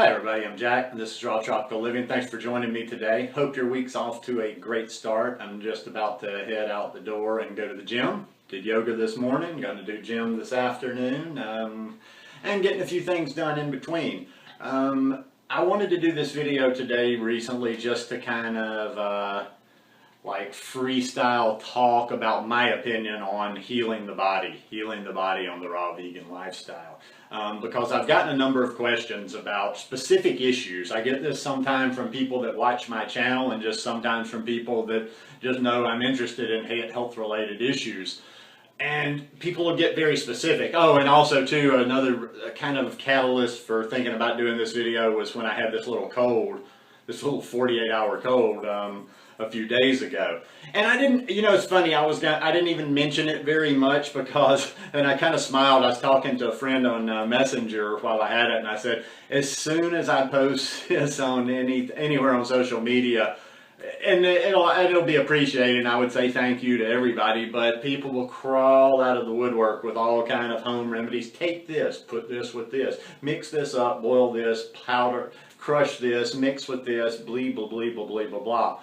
Hi everybody, I'm Jack, and this is Raw Tropical Living. Thanks for joining me today. Hope your week's off to a great start. I'm just about to head out the door and go to the gym. Did yoga this morning, going to do gym this afternoon, and getting a few things done in between. I wanted to do this video today recently just to kind of like freestyle talk about my opinion on healing the body on the raw vegan lifestyle. Because I've gotten a number of questions about specific issues. I get this sometimes from people that watch my channel and just sometimes from people that just know I'm interested in health related issues. And people will get very specific. Oh, and also too, another kind of catalyst for thinking about doing this video was when I had this little cold, this little 48-hour cold a few days ago. And I didn't, it's funny, I didn't even mention it very much because, and I kind of smiled. I was talking to a friend on Messenger while I had it, and I said, as soon as I post this on anywhere on social media, and it'll be appreciated, and I would say thank you to everybody, but people will crawl out of the woodwork with all kind of home remedies. Take this, put this with this, mix this up, boil this, powder, crush this, mix with this, blah, blah, blah, blah, blah, blah, blah.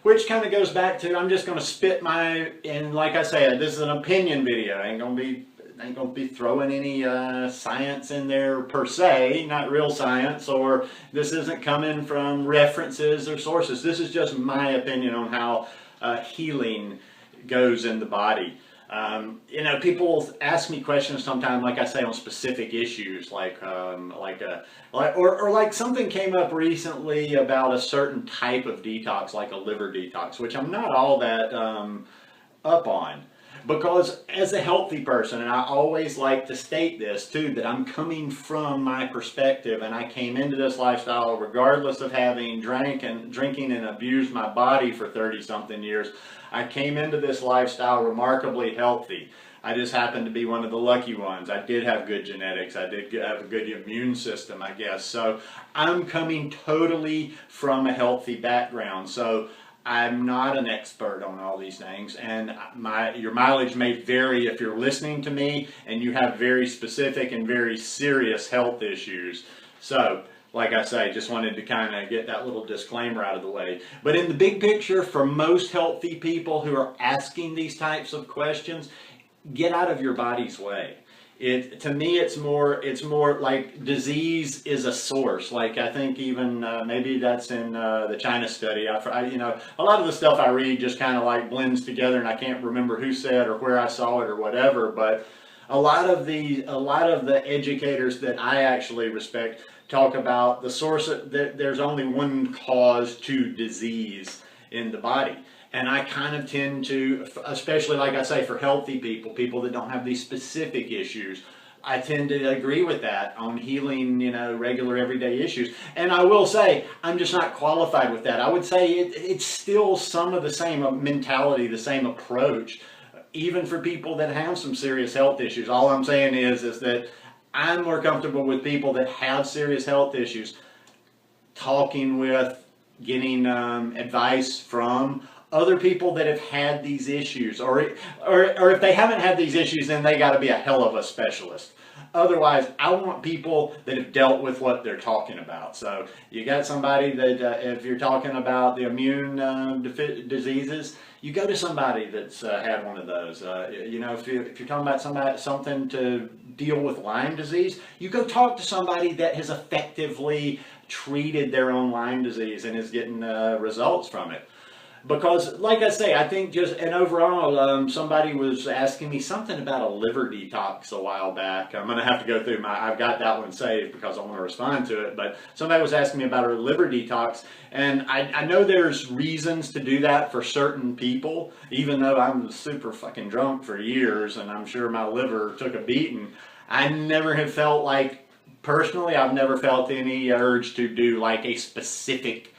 Which kind of goes back to, I'm just going to spit and like I said, this is an opinion video. I ain't gonna be throwing any science in there per se, not real science, or this isn't coming from references or sources. This is just my opinion on how healing goes in the body. People ask me questions sometimes, like I say, on specific issues, like something came up recently about a certain type of detox, like a liver detox, which I'm not all that up on. Because as a healthy person, and I always like to state this too, that I'm coming from my perspective, and I came into this lifestyle regardless of having drinking and abused my body for 30-something years. I came into this lifestyle remarkably healthy. I just happened to be one of the lucky ones. I did have good genetics. I did have a good immune system, I guess. So I'm coming totally from a healthy background. So I'm not an expert on all these things, and your mileage may vary if you're listening to me and you have very specific and very serious health issues. So, like I say, just wanted to kind of get that little disclaimer out of the way. But in the big picture, for most healthy people who are asking these types of questions, get out of your body's way. To me, it's more like disease is a source. Like I think even maybe that's in the China study. A lot of the stuff I read just kind of like blends together, and I can't remember who said or where I saw it or whatever. But a lot of the educators that I actually respect talk about the source that there's only one cause to disease in the body. And I kind of tend to, especially like I say, for healthy people that don't have these specific issues, I tend to agree with that on healing, regular everyday issues. And I will say, I'm just not qualified with that. I would say it's still some of the same mentality, the same approach, even for people that have some serious health issues. All I'm saying is that I'm more comfortable with people that have serious health issues, talking with, getting advice from other people that have had these issues, or if they haven't had these issues, then they got to be a hell of a specialist. Otherwise, I want people that have dealt with what they're talking about. So you got somebody that, if you're talking about the immune diseases, you go to somebody that's had one of those. If you're talking about something to deal with Lyme disease, you go talk to somebody that has effectively treated their own Lyme disease and is getting results from it. Because, like I say, I think and overall, somebody was asking me something about a liver detox a while back. I'm going to have to go through I've got that one saved because I want to respond to it. But somebody was asking me about a liver detox, and I know there's reasons to do that for certain people, even though I'm super fucking drunk for years, and I'm sure my liver took a beating. I never have felt personally, I've never felt any urge to do like a specific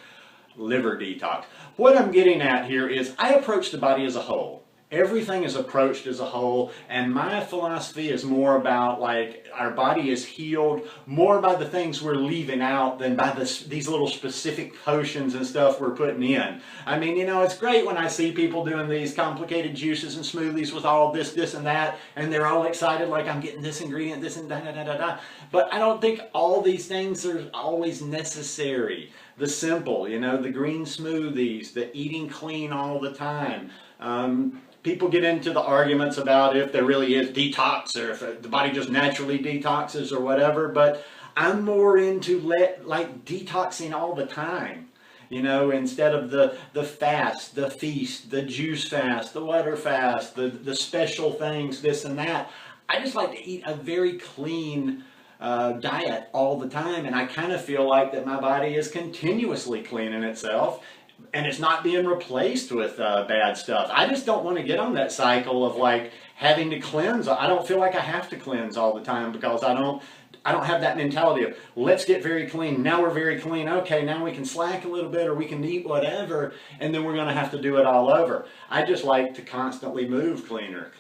liver detox. What I'm getting at here is I approach the body as a whole. Everything is approached as a whole, and my philosophy is more about like our body is healed more by the things we're leaving out than by these little specific potions and stuff we're putting in. I mean, you know, it's great when I see people doing these complicated juices and smoothies with all this and that, and they're all excited like I'm getting this ingredient, this and da. But I don't think all these things are always necessary. The simple, you know, the green smoothies, the eating clean all the time. People get into the arguments about if there really is detox or if the body just naturally detoxes or whatever, but I'm more into like detoxing all the time. You know, instead of the fast, the feast, the juice fast, the water fast, the special things, this and that. I just like to eat a very clean diet all the time, and I kind of feel like that my body is continuously cleaning itself. And it's not being replaced with bad stuff. I just don't want to get on that cycle of like having to cleanse. I don't feel like I have to cleanse all the time because I don't have that mentality of let's get very clean. Now we're very clean. Okay, now we can slack a little bit or we can eat whatever, and then we're going to have to do it all over. I just like to constantly move cleaner,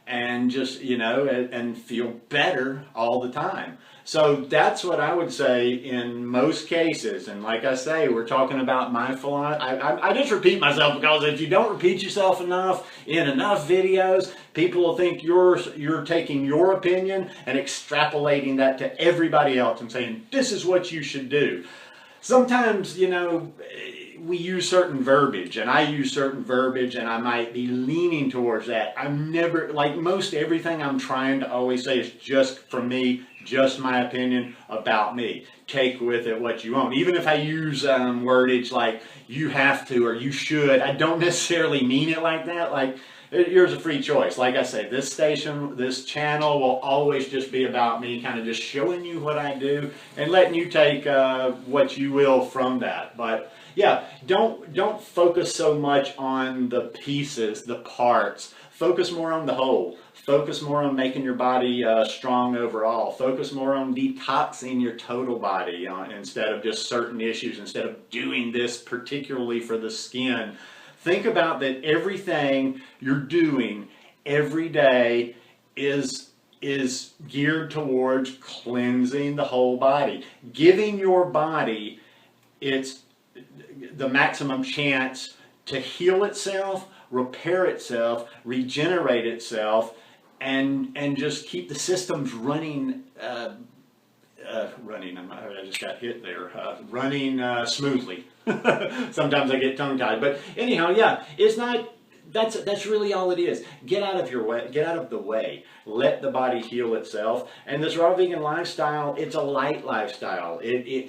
and just, you know, and feel better all the time. So that's what I would say in most cases. And like I say, we're talking about my philosophy. I just repeat myself because if you don't repeat yourself enough in enough videos, people will think you're taking your opinion and extrapolating that to everybody else and saying, this is what you should do. Sometimes, you know, we use certain verbiage, and I use certain verbiage, and I might be leaning towards that. I'm never, like most everything I'm trying to always say is just from me, just my opinion about me. Take with it what you want. Even if I use wordage like you have to or you should, I don't necessarily mean it like that. Like, yours a free choice. Like I say, this station, this channel will always just be about me kind of just showing you what I do and letting you take what you will from that. But yeah, don't focus so much on the pieces, the parts. Focus more on the whole. Focus more on making your body strong overall. Focus more on detoxing your total body instead of just certain issues, instead of doing this particularly for the skin. Think about that everything you're doing every day is geared towards cleansing the whole body, giving your body the maximum chance to heal itself, repair itself, regenerate itself, and just keep the systems running. I just got hit there. Running smoothly. Sometimes I get tongue-tied, but anyhow, yeah, it's not. That's really all it is. Get out of your way. Get out of the way. Let the body heal itself. And this raw vegan lifestyle, it's a light lifestyle. You'll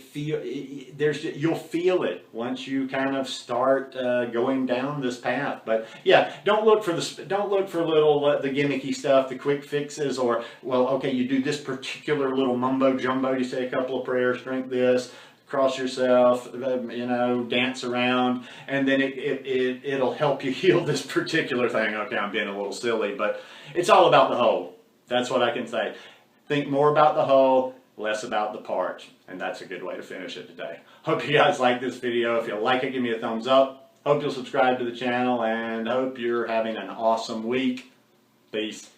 feel it once you kind of start going down this path. But yeah, don't look for the gimmicky stuff, the quick fixes, or well, okay, you do this particular little mumbo jumbo. You say a couple of prayers, drink this, cross yourself, you know, dance around, and then it'll help you heal this particular thing. Okay, I'm being a little silly, but it's all about the whole. That's what I can say. Think more about the whole, less about the parts, and that's a good way to finish it today. Hope you guys like this video. If you like it, give me a thumbs up. Hope you'll subscribe to the channel, and hope you're having an awesome week. Peace.